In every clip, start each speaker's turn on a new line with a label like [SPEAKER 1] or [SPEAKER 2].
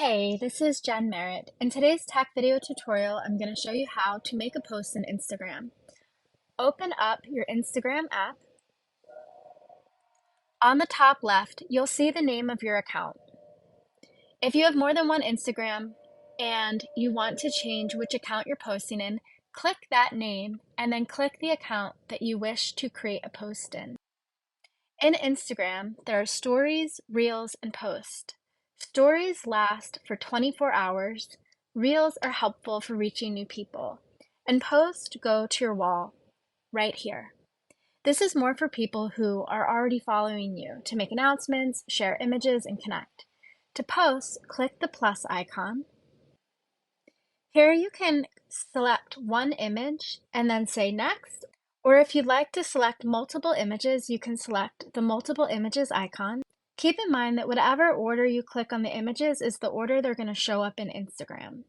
[SPEAKER 1] Hey, this is Jen Merritt. In today's tech video tutorial, I'm going to show you how to make a post in Instagram. Open up your Instagram app. On the top left, you'll see the name of your account. If you have more than one Instagram and you want to change which account you're posting in, click that name and then click the account that you wish to create a post in. In Instagram, there are stories, reels, and posts. Stories last for 24 hours, reels are helpful for reaching new people, and posts go to your wall right here. This is more for people who are already following you to make announcements, share images, and connect. To post, click the plus icon. Here you can select one image and then say next, or if you'd like to select multiple images, you can select the multiple images icon. Keep in mind that whatever order you click on the images is the order they're going to show up in Instagram.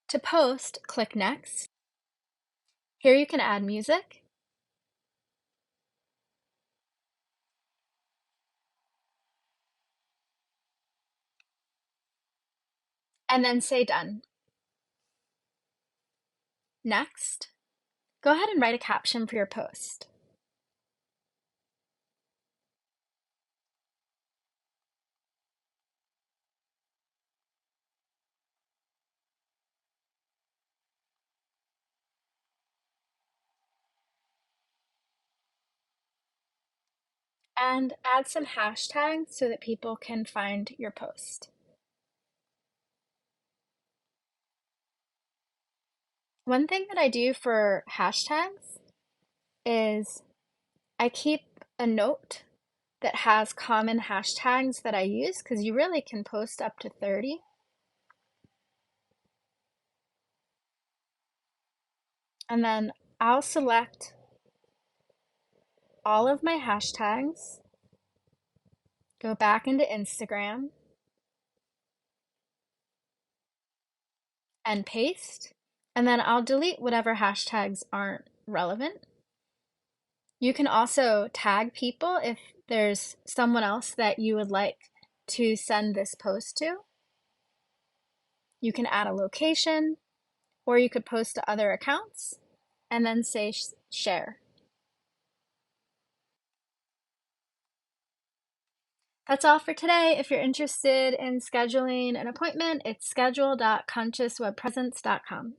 [SPEAKER 1] To post, click next. Here you can add music, and then say done. Next, go ahead and write a caption for your post. And add some hashtags so that people can find your post. One thing that I do for hashtags is I keep a note that has common hashtags that I use because you really can post up to 30. And then I'll select all of my hashtags, go back into Instagram, and paste. And then I'll delete whatever hashtags aren't relevant. You can also tag people if there's someone else that you would like to send this post to. You can add a location, or you could post to other accounts and then say share. That's all for today. If you're interested in scheduling an appointment, it's schedule.consciouswebpresence.com.